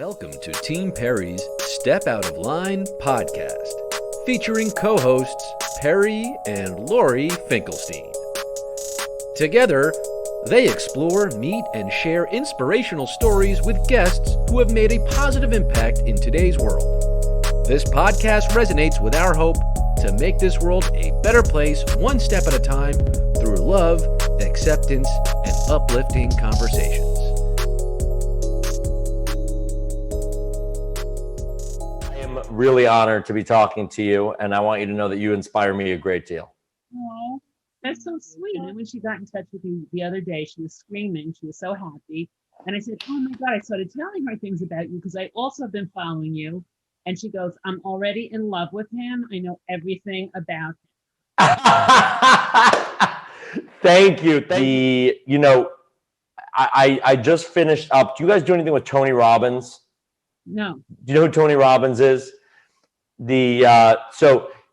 Welcome to Team Perry's Step Out of Line podcast, featuring co-hosts Perry and Lori Finkelstein. Together, they explore, meet, and share inspirational stories with guests who have made a positive impact in today's world. This podcast resonates with our hope to make this world a better place one step at a time through love, acceptance, and uplifting conversations. Really honored to be talking to you, and I want you to know that you inspire me a great deal. Oh, that's so sweet. And when she got in touch with you the other day, she was screaming. She was so happy. And I said, oh my God, I started telling her things about you because I also have been following you. And she goes, I'm already in love with him. I know everything about him. Thank you. I just finished up. Do you guys do anything with Tony Robbins? No. Do you know who Tony Robbins is? Perry,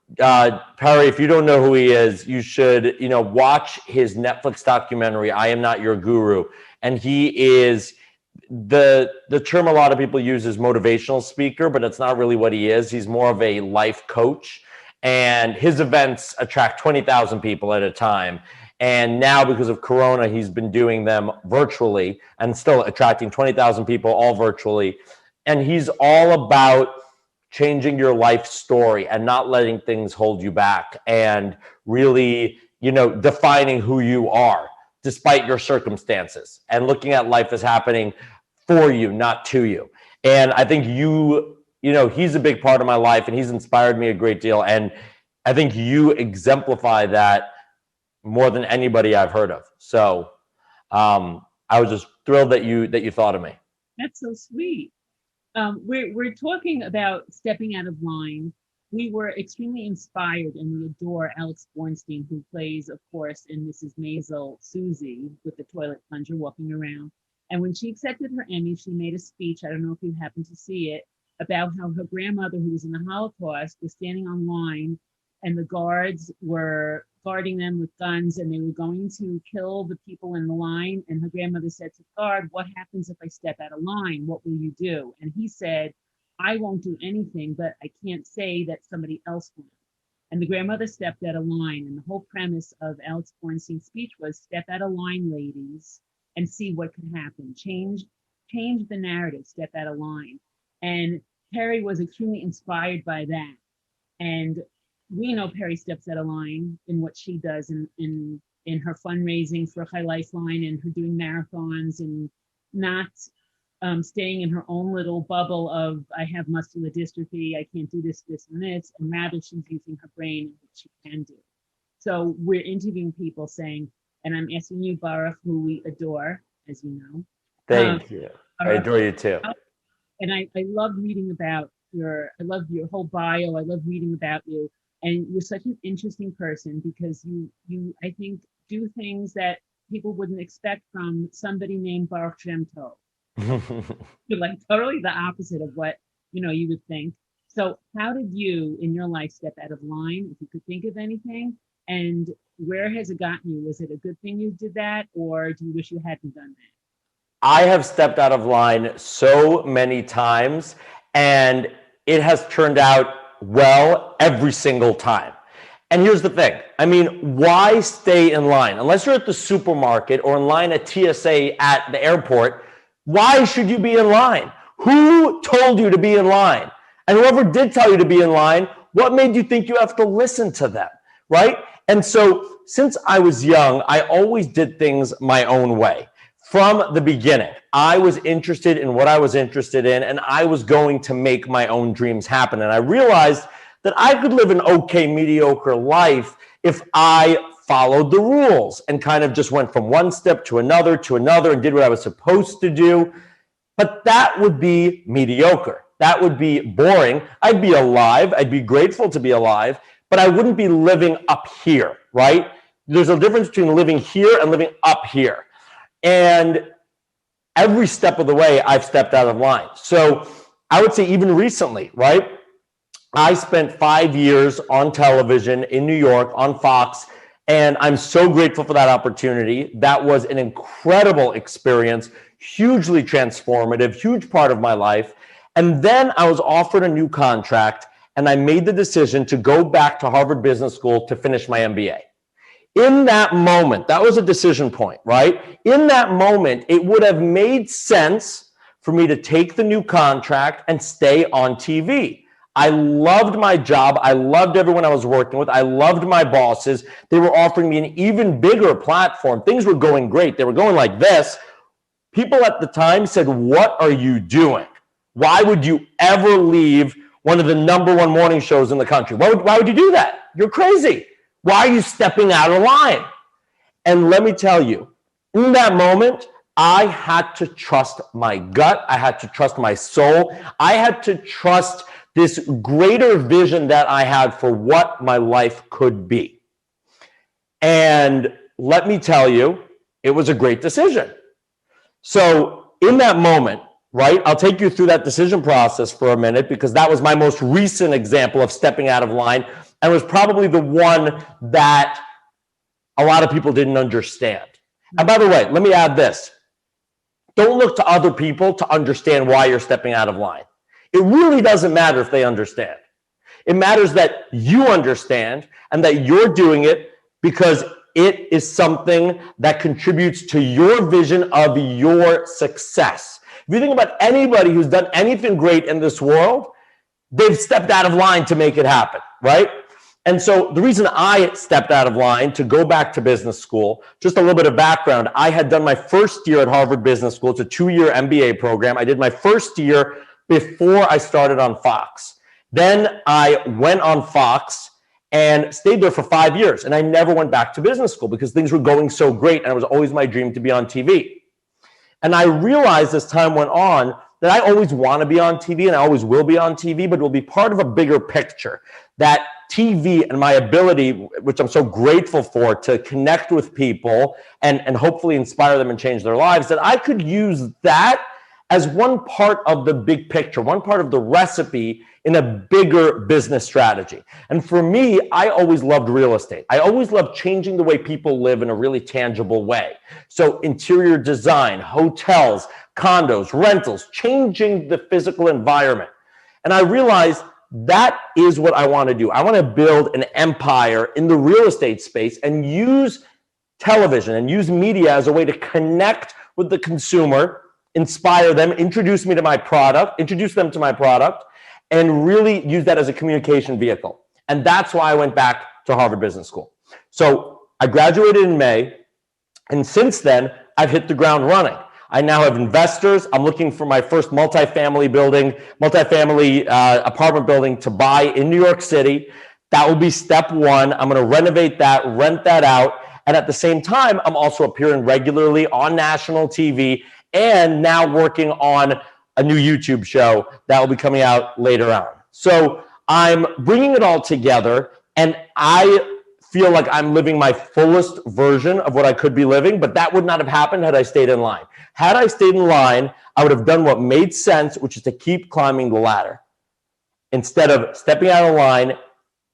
if you don't know who he is, you should, watch his Netflix documentary, I Am Not Your Guru. And he is the term a lot of people use is motivational speaker, but it's not really what he is. He's more of a life coach, and his events attract 20,000 people at a time. And now because of Corona, he's been doing them virtually and still attracting 20,000 people all virtually. And he's all about changing your life story and not letting things hold you back and really, defining who you are despite your circumstances and looking at life as happening for you, not to you. And I think he's a big part of my life, and he's inspired me a great deal. And I think you exemplify that more than anybody I've heard of. So I was just thrilled that you thought of me. That's so sweet. We're talking about stepping out of line. We were extremely inspired, and we adore Alex Bornstein, who plays, of course, in Mrs. Maisel, Susie, with the toilet plunger walking around. And when she accepted her Emmy, she made a speech, I don't know if you happened to see it, about how her grandmother, who was in the Holocaust, was standing on line, and the guards were guarding them with guns, and they were going to kill the people in the line. And her grandmother said to the guard, what happens if I step out of line? What will you do? And he said, I won't do anything, but I can't say that somebody else will. And the grandmother stepped out of line. And the whole premise of Alex Bornstein's speech was step out of line, ladies, and see what can happen. Change the narrative, step out of line. And Perry was extremely inspired by that. And we know Perry steps out of line in what she does in her fundraising for High Lifeline, and her doing marathons and not staying in her own little bubble of I have muscular dystrophy, I can't do this, and this, and rather she's using her brain and what she can do. So we're interviewing people saying, and I'm asking you, Baruch, who we adore, as you know. Thank you. I adore you too. And I love reading about I love your whole bio. I love reading about you. And you're such an interesting person because you I think, do things that people wouldn't expect from somebody named Baruch Shemtov. You're like totally the opposite of what, you would think. So how did you in your life step out of line, if you could think of anything? And where has it gotten you? Was it a good thing you did that, or do you wish you hadn't done that? I have stepped out of line so many times, and it has turned out well every single time. And here's the thing. Why stay in line? Unless you're at the supermarket or in line at TSA at the airport, why should you be in line? Who told you to be in line? And whoever did tell you to be in line, what made you think you have to listen to them, right? And so since I was young, I always did things my own way. From the beginning, I was interested in what I was interested in, and I was going to make my own dreams happen. And I realized that I could live an okay, mediocre life if I followed the rules and kind of just went from one step to another and did what I was supposed to do. But that would be mediocre. That would be boring. I'd be alive. I'd be grateful to be alive, but I wouldn't be living up here, right? There's a difference between living here and living up here. And every step of the way, I've stepped out of line. So I would say even recently, right? I spent 5 years on television in New York on Fox, and I'm so grateful for that opportunity. That was an incredible experience. hugely transformative, huge part of my life. And then I was offered a new contract, and I made the decision to go back to Harvard Business School to finish my MBA. In that moment, that was a decision point, right? In that moment, it would have made sense for me to take the new contract and stay on TV. I loved my job. I loved everyone I was working with. I loved my bosses. They were offering me an even bigger platform. Things were going great. They were going like this. People at the time said, "What are you doing? Why would you ever leave one of the #1 morning shows in the country? Why would you do that? You're crazy. Why are you stepping out of line?" And let me tell you, in that moment, I had to trust my gut. I had to trust my soul. I had to trust this greater vision that I had for what my life could be. And let me tell you, it was a great decision. So in that moment, right, I'll take you through that decision process for a minute, because that was my most recent example of stepping out of line, and was probably the one that a lot of people didn't understand. And by the way, let me add this. Don't look to other people to understand why you're stepping out of line. It really doesn't matter if they understand. It matters that you understand and that you're doing it because it is something that contributes to your vision of your success. If you think about anybody who's done anything great in this world, they've stepped out of line to make it happen, right? And so the reason I stepped out of line to go back to business school, just a little bit of background, I had done my first year at Harvard Business School. It's a 2-year MBA program. I did my first year before I started on Fox. Then I went on Fox and stayed there for 5 years. And I never went back to business school because things were going so great. And it was always my dream to be on TV. And I realized as time went on that I always want to be on TV and I always will be on TV, but it will be part of a bigger picture. That TV and my ability, which I'm so grateful for, to connect with people and hopefully inspire them and change their lives, that I could use that as one part of the big picture, one part of the recipe in a bigger business strategy. And for me, I always loved real estate. I always loved changing the way people live in a really tangible way. So interior design, hotels, condos, rentals, changing the physical environment. And I realized that is what I want to do. I want to build an empire in the real estate space and use television and use media as a way to connect with the consumer, inspire them, introduce them to my product, and really use that as a communication vehicle. And that's why I went back to Harvard Business School. So I graduated in May, and since then, I've hit the ground running. I now have investors. I'm looking for my first multifamily apartment building to buy in New York City. That will be step one. I'm going to renovate that, rent that out. And at the same time, I'm also appearing regularly on national TV and now working on a new YouTube show that will be coming out later on. So I'm bringing it all together, and I feel like I'm living my fullest version of what I could be living, but that would not have happened had I stayed in line. Had I stayed in line, I would have done what made sense, which is to keep climbing the ladder instead of stepping out of line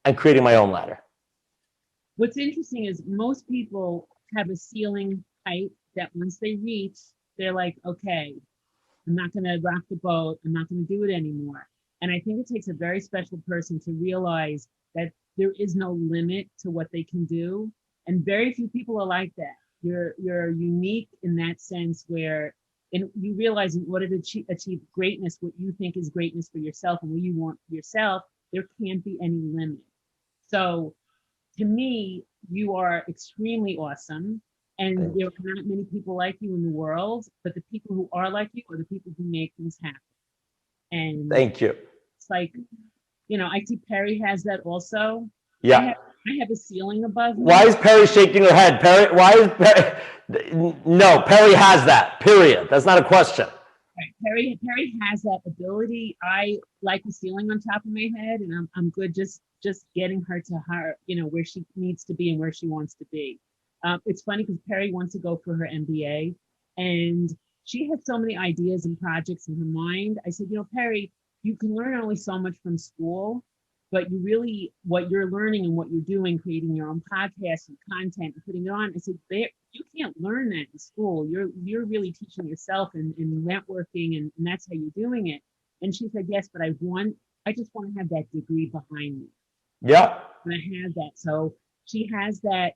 and creating my own ladder. What's interesting is most people have a ceiling height that once they reach, they're like, okay, I'm not going to rock the boat. I'm not going to do it anymore. And I think it takes a very special person to realize that there is no limit to what they can do. And very few people are like that. You're unique in that sense where you realize in order to achieve greatness, what you think is greatness for yourself and what you want for yourself, there can't be any limit. So to me, you are extremely awesome. And there are not many people like you in the world, but the people who are like you are the people who make things happen. And thank you. It's like, I see Perry has that also. Yeah. I have a ceiling above me. Why is Perry shaking her head? No, Perry has that, period. That's not a question. Right. Perry has that ability. I like the ceiling on top of my head, and I'm good just getting her to her, where she needs to be and where she wants to be. It's funny because Perry wants to go for her MBA, and she had so many ideas and projects in her mind. I said, Perry, you can learn only so much from school, but what you're learning and what you're doing, creating your own podcast and content and putting it on, I said, you can't learn that in school. You're really teaching yourself and networking, and that's how you're doing it. And she said, yes, but I just want to have that degree behind me. Yeah. And I have that. So she has that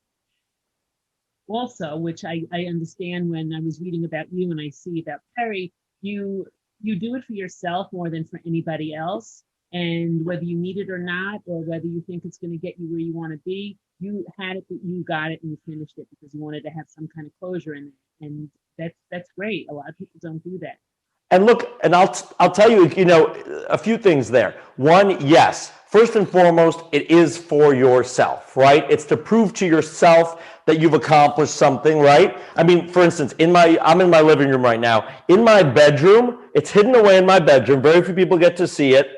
also, which I understand when I was reading about you and I see about Perry, you do it for yourself more than for anybody else. And whether you need it or not, or whether you think it's going to get you where you want to be, you had it, you got it, and you finished it because you wanted to have some kind of closure in it. And that's great. A lot of people don't do that. And look, and I'll tell you, a few things there. One, yes, first and foremost, it is for yourself, right? It's to prove to yourself that you've accomplished something, right? I mean, for instance, I'm in my living room right now. In my bedroom, it's hidden away in my bedroom. Very few people get to see it.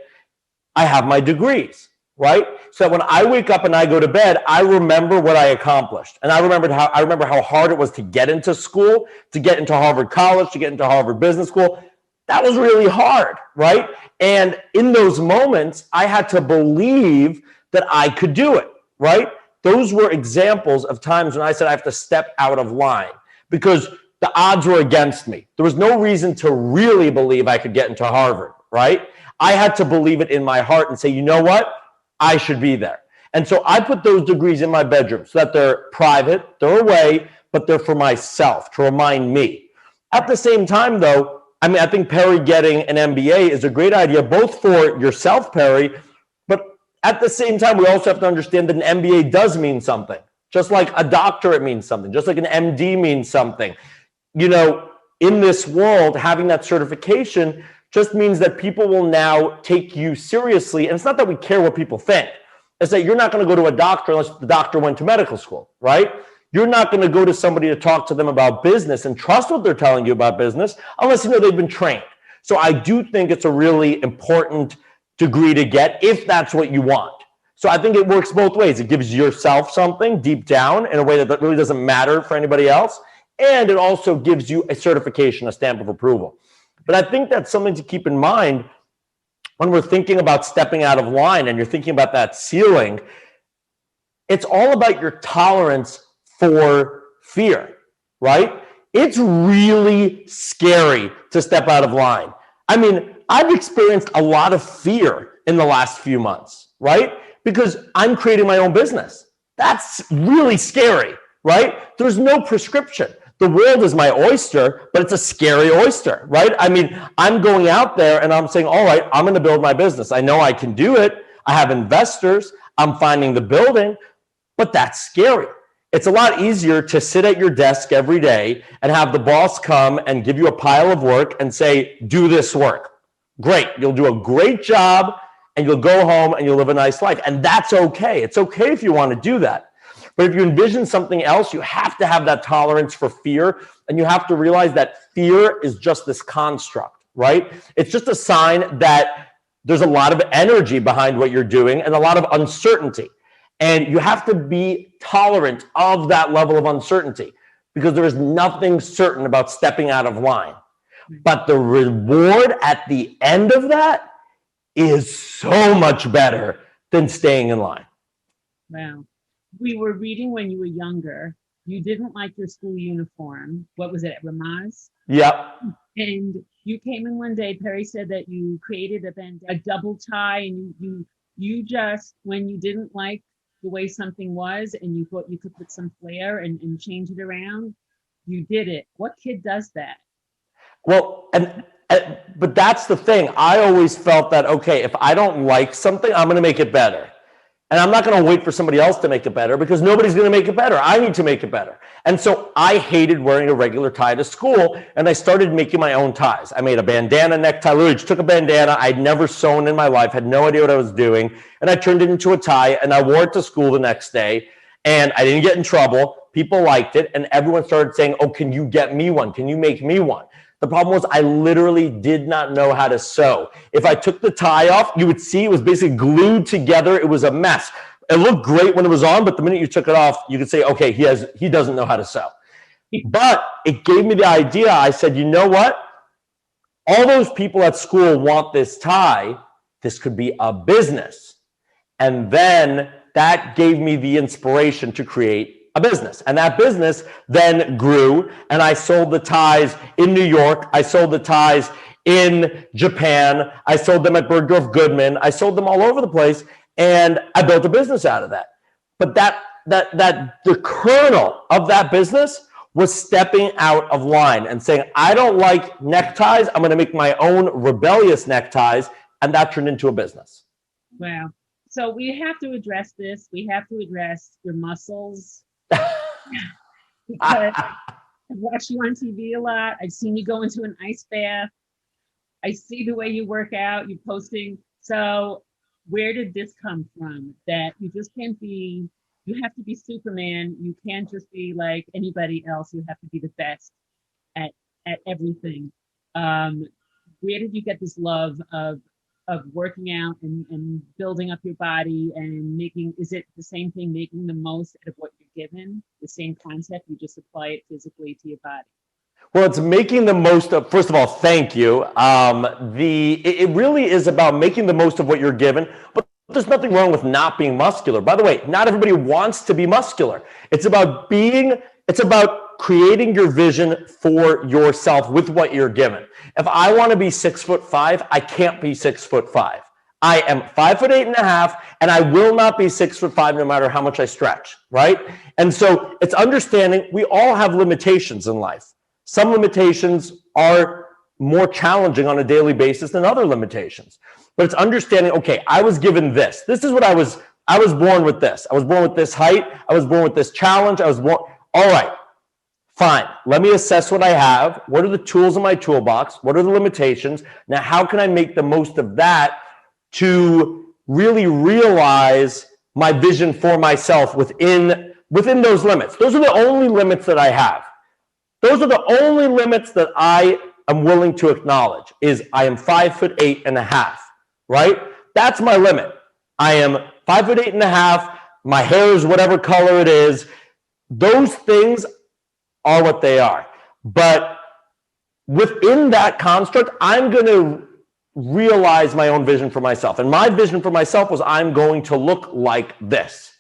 I have my degrees, right? So when I wake up and I go to bed, I remember what I accomplished. And I remember how hard it was to get into school, to get into Harvard College, to get into Harvard Business School. That was really hard, right? And in those moments, I had to believe that I could do it, right? Those were examples of times when I said I have to step out of line because the odds were against me. There was no reason to really believe I could get into Harvard, right? I had to believe it in my heart and say, you know what? I should be there. And so I put those degrees in my bedroom so that they're private, they're away, but they're for myself, to remind me. At the same time, though, I think Perry getting an MBA is a great idea, both for yourself, Perry, but at the same time, we also have to understand that an MBA does mean something. Just like a doctorate means something, just like an MD means something. In this world, having that certification just means that people will now take you seriously. And it's not that we care what people think. It's that you're not going to go to a doctor unless the doctor went to medical school, right? You're not going to go to somebody to talk to them about business and trust what they're telling you about business unless they've been trained. So I do think it's a really important degree to get if that's what you want. So I think it works both ways. It gives yourself something deep down in a way that really doesn't matter for anybody else. And it also gives you a certification, a stamp of approval. But I think that's something to keep in mind when we're thinking about stepping out of line and you're thinking about that ceiling. It's all about your tolerance for fear, right? It's really scary to step out of line. I mean, I've experienced a lot of fear in the last few months, right? Because I'm creating my own business. That's really scary, right? There's no prescription. The world is my oyster, but it's a scary oyster, right? I mean, I'm going out there and I'm saying, all right, I'm going to build my business. I know I can do it. I have investors. I'm finding the building, but that's scary. It's a lot easier to sit at your desk every day and have the boss come and give you a pile of work and say, do this work. Great. You'll do a great job and you'll go home and you'll live a nice life. And that's okay. It's okay if you want to do that. But if you envision something else, you have to have that tolerance for fear. And you have to realize that fear is just this construct, right? It's just a sign that there's a lot of energy behind what you're doing and a lot of uncertainty. And you have to be tolerant of that level of uncertainty because there is nothing certain about stepping out of line. But the reward at the end of that is so much better than staying in line. Wow. We were reading when you were younger, you didn't like your school uniform. What was it, Ramaz? Yep. And you came in one day, Perry said that you created a double tie, and you just, when you didn't like the way something was and you thought you could put some flair and change it around, you did it. What kid does that? Well, but that's the thing. I always felt that, okay, if I don't like something, I'm going to make it better. And I'm not going to wait for somebody else to make it better because nobody's going to make it better. I need to make it better. And so I hated wearing a regular tie to school, and I started making my own ties. I made a bandana necktie. Literally just took a bandana I'd never sewn in my life, had no idea what I was doing, and I turned it into a tie, and I wore it to school the next day, and I didn't get in trouble. People liked it, and everyone started saying, oh, can you get me one? Can you make me one? The problem was I literally did not know how to sew. If I took the tie off, you would see it was basically glued together. It was a mess. It looked great when it was on, but the minute you took it off, you could say, okay, he doesn't know how to sew. But it gave me the idea. I said, you know what? All those people at school want this tie. This could be a business. And then that gave me the inspiration to create a business. And that business then grew, and I sold the ties in New York. I sold the ties in Japan. I sold them at Bergdorf Goodman. I sold them all over the place, and I built a business out of that. But the kernel of that business was stepping out of line and saying, I don't like neckties. I'm going to make my own rebellious neckties. And that turned into a business. Wow. So we have to address this. We have to address your muscles. Because I've watched you on TV a lot. I've seen you go into an ice bath. I see the way you work out, you're posting. So where did this come from? That you just can't be, you have to be Superman. You can't just be like anybody else. You have to be the best at everything. Where did you get this love of working out and building up your body and making, is it the same thing, making the most out of what you're given? The same concept, you just apply it physically to your body? Well, it's making the most of, first of all, thank you. It really is about making the most of what you're given, but there's nothing wrong with not being muscular. By the way, not everybody wants to be muscular. It's about creating your vision for yourself with what you're given. If I want to be 6'5", I can't be 6'5". I am 5'8.5", and I will not be 6'5" no matter how much I stretch, right? And so it's understanding we all have limitations in life. Some limitations are more challenging on a daily basis than other limitations. But it's understanding, okay, I was given this. This is what I was born with this. I was born with this height. I was born with this challenge. All right, fine. Let me assess what I have. What are the tools in my toolbox? What are the limitations? Now, how can I make the most of that to really realize my vision for myself within those limits? Those are the only limits that I have. Those are the only limits that I am willing to acknowledge, is I am 5'8.5", right? That's my limit. I am 5'8.5". My hair is whatever color it is. Those things are what they are. But within that construct, I'm going to realize my own vision for myself. And my vision for myself was I'm going to look like this.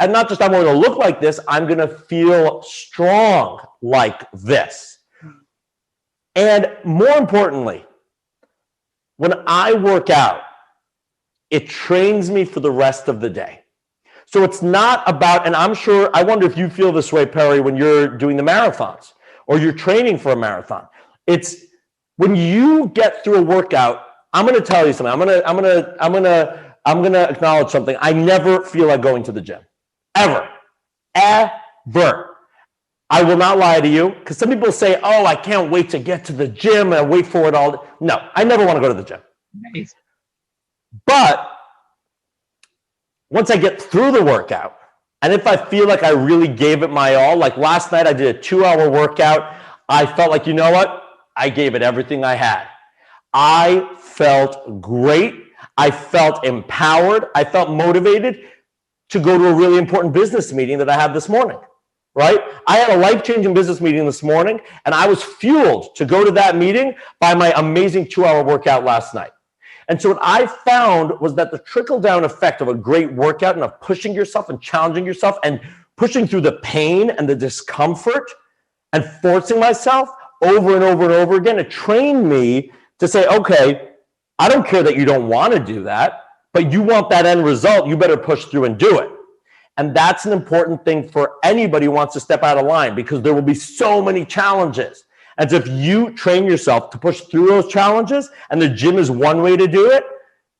And not just I'm going to look like this, I'm going to feel strong like this. And more importantly, when I work out, it trains me for the rest of the day. So it's not about, and I wonder if you feel this way, Perry, when you're doing the marathons or you're training for a marathon. It's when you get through a workout, I'm going to tell you something. I'm going to acknowledge something. I never feel like going to the gym. Ever. I will not lie to you, because some people say, oh, I can't wait to get to the gym and wait for it all. No, I never want to go to the gym. Nice. But once I get through the workout, and if I feel like I really gave it my all, like last night I did a 2-hour workout, I felt like, you know what? I gave it everything I had. I felt great. I felt empowered. I felt motivated to go to a really important business meeting that I had this morning, right? I had a life-changing business meeting this morning, and I was fueled to go to that meeting by my amazing 2-hour workout last night. And so what I found was that the trickle-down effect of a great workout and of pushing yourself and challenging yourself and pushing through the pain and the discomfort and forcing myself over and over and over again, it trained me to say, okay, I don't care that you don't want to do that, but you want that end result, you better push through and do it. And that's an important thing for anybody who wants to step out of line, because there will be so many challenges. And so if you train yourself to push through those challenges, and the gym is one way to do it,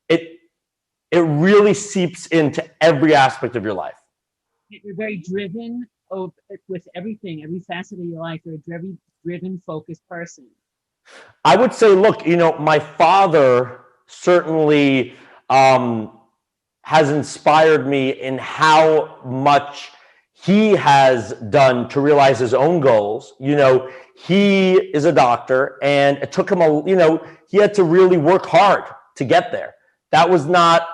it really seeps into every aspect of your life. You're very driven with everything, every facet of your life. You're a very driven, focused person. I would say, look, my father certainly has inspired me in how much he has done to realize his own goals. He is a doctor, and it took him he had to really work hard to get there. That was not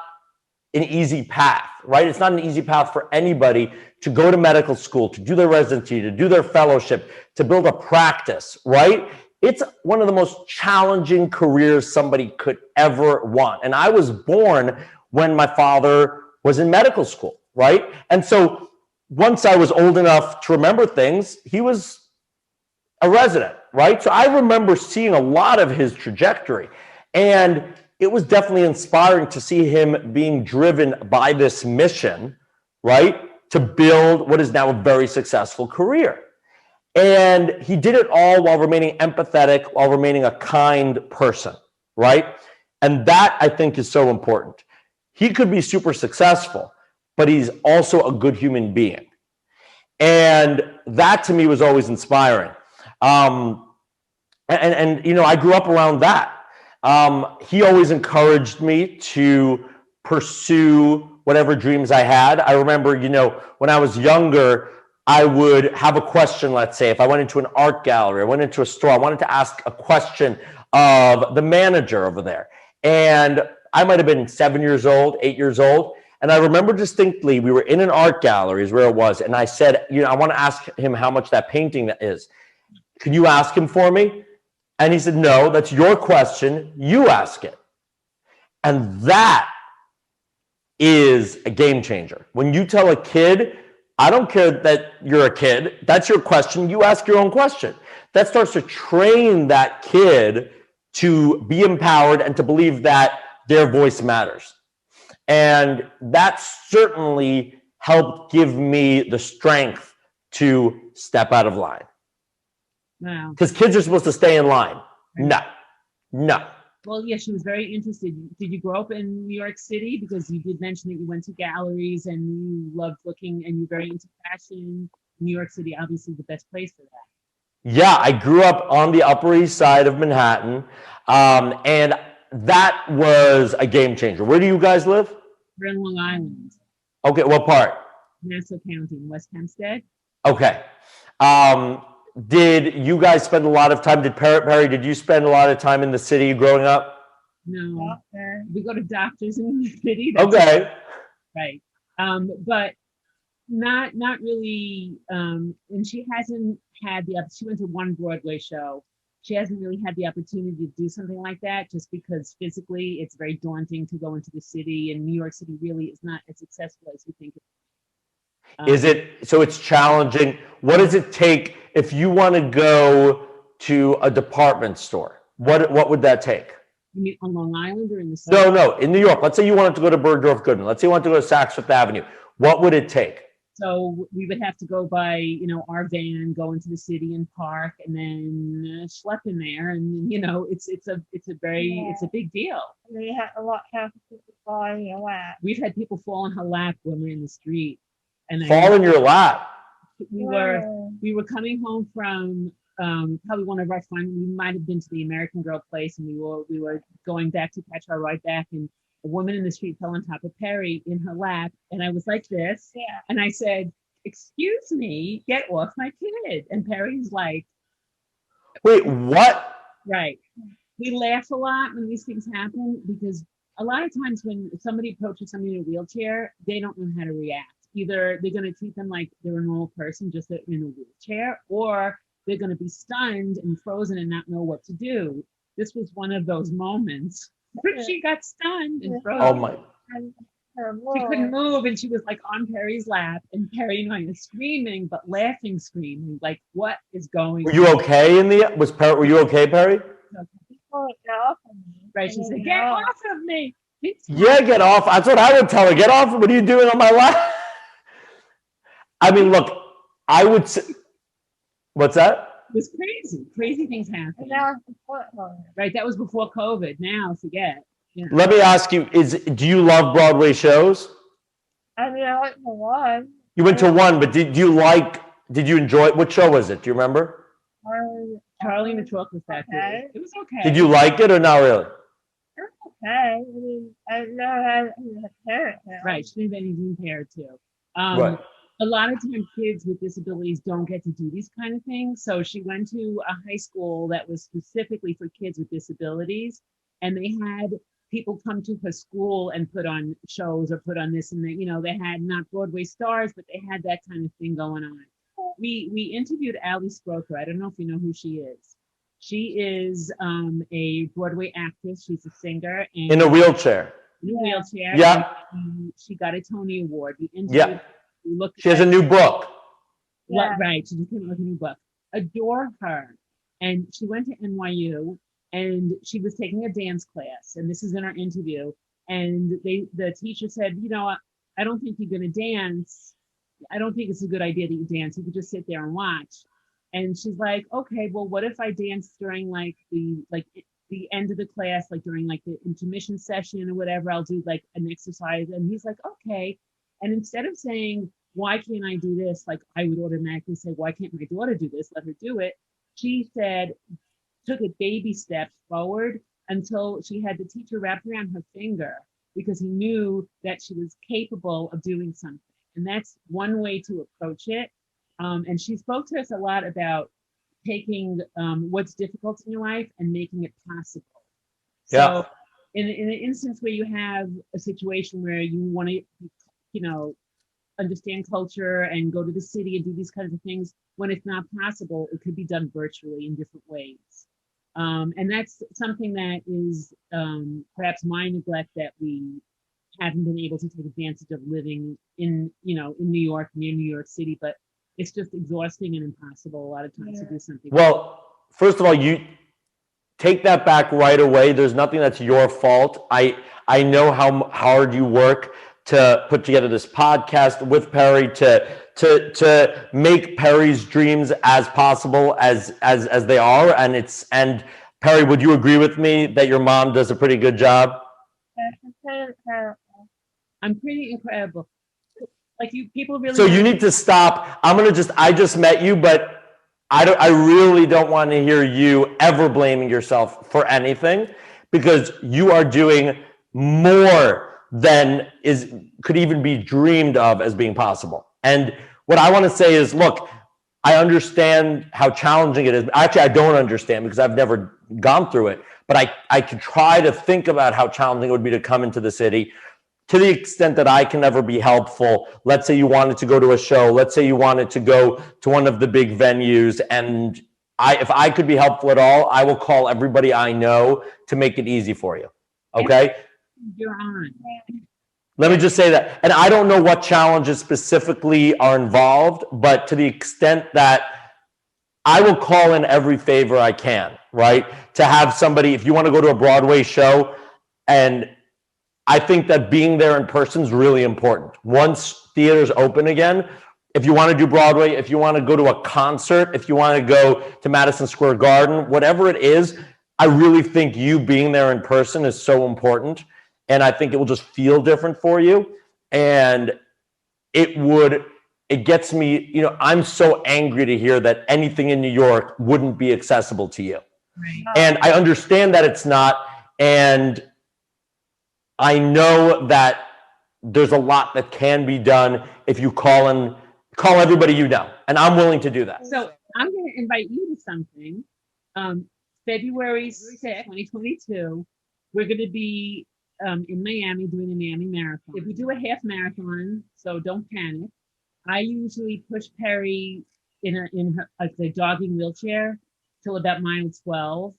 an easy path, right? It's not an easy path for anybody to go to medical school, to do their residency, to do their fellowship, to build a practice, right? It's one of the most challenging careers somebody could ever want. And I was born when my father was in medical school, right? And so once I was old enough to remember things, he was a resident, right? So I remember seeing a lot of his trajectory, and it was definitely inspiring to see him being driven by this mission, right? To build what is now a very successful career. And he did it all while remaining empathetic, while remaining a kind person, right? And that, I think, is so important. He could be super successful, but he's also a good human being. And that, to me, was always inspiring. And you know, I grew up around that. He always encouraged me to pursue whatever dreams I had. I remember, you know, when I was younger, I would have a question, let's say, if I went into an art gallery, I went into a store, I wanted to ask a question of the manager over there. And I might have been 7 years old, 8 years old. And I remember distinctly, we were in an art gallery is where it was. And I said, you know, I want to ask him how much that painting is. Can you ask him for me? And he said, no, that's your question. You ask it. And that is a game changer. When you tell a kid, I don't care that you're a kid, that's your question, you ask your own question. That starts to train that kid to be empowered and to believe that their voice matters. And that certainly helped give me the strength to step out of line. Wow. Because kids are supposed to stay in line. No. Well, yeah, she was very interested. Did you grow up in New York City? Because you did mention that you went to galleries and you loved looking and you're very into fashion. New York City, obviously the best place for that. Yeah, I grew up on the Upper East Side of Manhattan. And that was a game changer. Where do you guys live? We're in Long Island. Okay, what part? Nassau County, West Hempstead. Okay. Did you guys spend a lot of time, Perry, did you spend a lot of time in the city growing up? No. We go to doctors in the city. Okay. Right. But not really. And she hasn't had she went to one Broadway show. She hasn't really had the opportunity to do something like that just because physically it's very daunting to go into the city, and New York City really is not as accessible as you think. Is it, so it's challenging? What does it take if you want to go to a department store? What would that take? You mean on Long Island or in the city? No, in New York. Let's say you wanted to go to Bergdorf Goodman. Let's say you wanted to go to Saks Fifth Avenue. What would it take? So we would have to go by, you know, our van, go into the city and park, and then schlep in there, and you know, it's a big deal. We had a lot of people fall in your lap. We've had people fall in her lap when we're in the street, and Fall in your lap. We were coming home from probably one of our friends. We might have been to the American Girl place, and we were going back to catch our ride back, and a woman in the street fell on top of Perry in her lap, and I was like this, and I said, "Excuse me, get off my kid." And Perry's like, "Wait, what?" Right. We laugh a lot when these things happen because a lot of times when somebody approaches somebody in a wheelchair, they don't know how to react. Either they're going to treat them like they're a normal person, just that in a wheelchair, or they're going to be stunned and frozen and not know what to do. This was one of those moments. She got stunned and frozen. Oh my! She couldn't move, and she was like on Perry's lap, and Perry and I were screaming, but laughing, screaming, like, "What is going?" Were you okay Were you okay, Perry? Right? She said, "Get off of me!" Yeah, get off. That's what I would tell her. Get off. What are you doing on my lap? I mean, look, I would say, what's that? It was crazy. Crazy things happen. Right. That was before COVID. Now forget. You know. Let me ask you, do you love Broadway shows? I mean, I went to one. You went to one, but did you enjoy it? What show was it? Do you remember? Charlie and the Chocolate Factory. Okay. It was okay. Did you like it or not really? It was okay. I mean, I never had a parent there. Right. She didn't have anything compared to. Right. A lot of times kids with disabilities don't get to do these kind of things. So she went to a high school that was specifically for kids with disabilities. And they had people come to her school and put on shows or put on this and that. You know, they had not Broadway stars, but they had that kind of thing going on. We interviewed Ali Sproker. I don't know if you know who she is. She is a Broadway actress. She's a singer. And in a wheelchair. In a wheelchair. Yeah. She got a Tony Award. We interviewed look. She has a new book. What, right. She just came out with a new book. Adore her. And she went to NYU and she was taking a dance class. And this is in our interview. And the teacher said, I don't think you're going to dance. I don't think it's a good idea that you dance. You could just sit there and watch. And she's like, okay, well, what if I dance during the end of the class, like during like the intermission session or whatever, I'll do like an exercise. And he's like, okay. And instead of saying, why can't I do this? Like I would automatically say, why can't my daughter do this? Let her do it. She said, took it baby steps forward until she had the teacher wrapped around her finger because he knew that she was capable of doing something. And that's one way to approach it. And she spoke to us a lot about taking what's difficult in your life and making it possible. So in an instance where you have a situation where you want to, understand culture and go to the city and do these kinds of things, when it's not possible, it could be done virtually in different ways. And that's something that is perhaps my neglect that we haven't been able to take advantage of living in New York, near New York City, but it's just exhausting and impossible a lot of times to do something. Well, first of all, you take that back right away. There's nothing that's your fault. I know how hard you work to put together this podcast with Perry to make Perry's dreams as possible as they are. And Perry, would you agree with me that your mom does a pretty good job? I'm pretty incredible. Like people really. So you need to stop. I just met you, but I really don't want to hear you ever blaming yourself for anything, because you are doing more than could even be dreamed of as being possible. And what I want to say is, look, I understand how challenging it is. Actually, I don't understand because I've never gone through it, but I could try to think about how challenging it would be to come into the city. To the extent that I can ever be helpful, let's say you wanted to go to a show, let's say you wanted to go to one of the big venues, and if I could be helpful at all, I will call everybody I know to make it easy for you. Okay? You're on. Let me just say that. And I don't know what challenges specifically are involved, but to the extent that I will call in every favor I can, right? To have somebody, if you want to go to a Broadway show, and I think that being there in person is really important. Once theaters open again, if you want to do Broadway, if you want to go to a concert, if you want to go to Madison Square Garden, whatever it is, I really think you being there in person is so important. And I think it will just feel different for you. And it gets me, I'm so angry to hear that anything in New York wouldn't be accessible to you. Right. And I understand that it's not. And I know that there's a lot that can be done if you call everybody you know. And I'm willing to do that. So I'm going to invite you to something. February 6th, 2022, we're going to be in Miami doing the Miami Marathon. If we do a half marathon, so don't panic. I usually push Perry in a jogging wheelchair till about mile 12.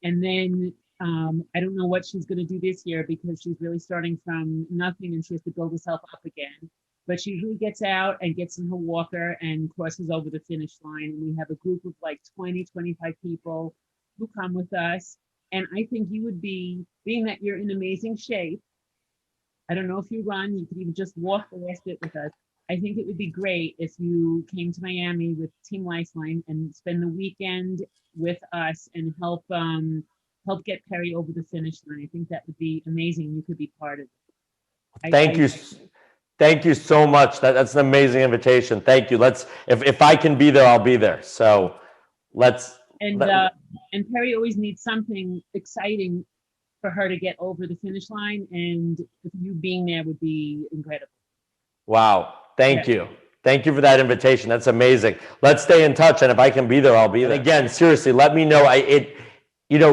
And then I don't know what she's going to do this year because she's really starting from nothing and she has to build herself up again. But she usually gets out and gets in her walker and crosses over the finish line. And we have a group of like 20, 25 people who come with us. And I think you would be, being that you're in amazing shape, I don't know if you run, you could even just walk the rest of it with us. I think it would be great if you came to Miami with Team Lifeline and spend the weekend with us and help get Perry over the finish line. I think that would be amazing. You could be part of it. Thank you so much. That's an amazing invitation. Thank you. If I can be there, I'll be there. So let's. And Perry always needs something exciting for her to get over the finish line, and you being there would be incredible. Wow. Thank you. Thank you for that invitation. That's amazing. Let's stay in touch. And if I can be there, I'll be there. And again, seriously, let me know.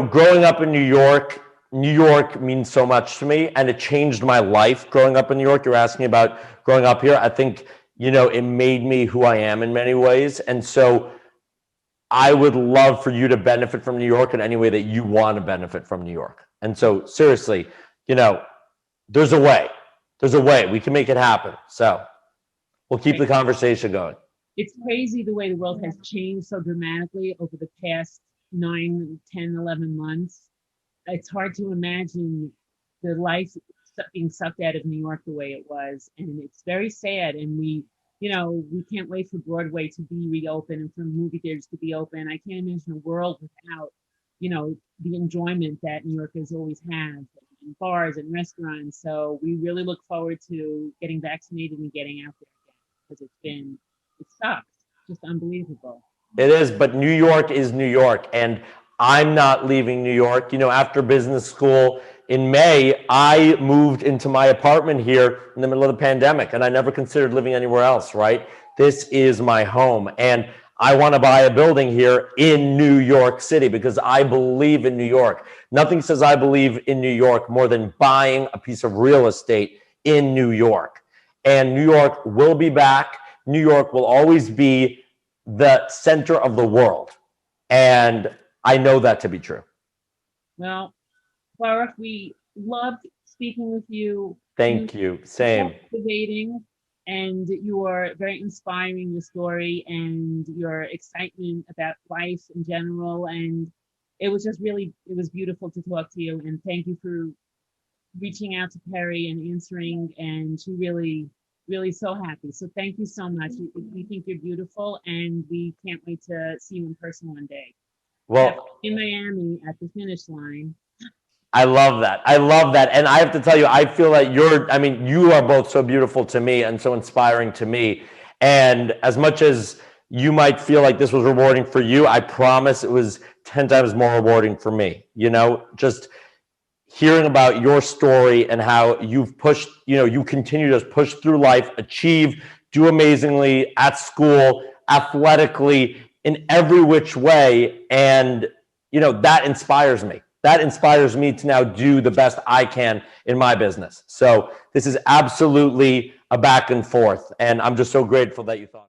Growing up in New York means so much to me, and it changed my life growing up in New York. You're asking about growing up here. I think, it made me who I am in many ways. And so I would love for you to benefit from New York in any way that you want to benefit from New York. And so seriously, there's a way. We can make it happen. So We'll keep the conversation going. It's crazy the way the world has changed so dramatically over the past 9, 10, 11 months. It's hard to imagine the life being sucked out of New York the way it was. And it's very sad. And we can't wait for Broadway to be reopened and for movie theaters to be open. I can't imagine a world without, the enjoyment that New Yorkers always have in bars and restaurants. So we really look forward to getting vaccinated and getting out there again, because it sucks, just unbelievable. It is, but New York is New York, and I'm not leaving New York. After business school in May, I moved into my apartment here in the middle of the pandemic, and I never considered living anywhere else, right? This is my home, and I want to buy a building here in New York City because I believe in New York. Nothing says I believe in New York more than buying a piece of real estate in New York. And New York will be back. New York will always be the center of the world. And I know that to be true. Well, Baruch, we loved speaking with you. Thank you. Same. Captivating, and you are very inspiring, your story and your excitement about life in general. And it was beautiful to talk to you. And thank you for reaching out to Perry and answering. And she really so happy. So thank you so much. We think you're beautiful, and we can't wait to see you in person one day. Well, in Miami at the finish line. I love that. And I have to tell you, I feel like you are both so beautiful to me and so inspiring to me. And as much as you might feel like this was rewarding for you, I promise it was 10 times more rewarding for me. Just hearing about your story and how you've pushed, you continue to push through life, achieve, do amazingly at school, athletically, in every which way. And, that inspires me. That inspires me to now do the best I can in my business. So this is absolutely a back and forth. And I'm just so grateful that you thought.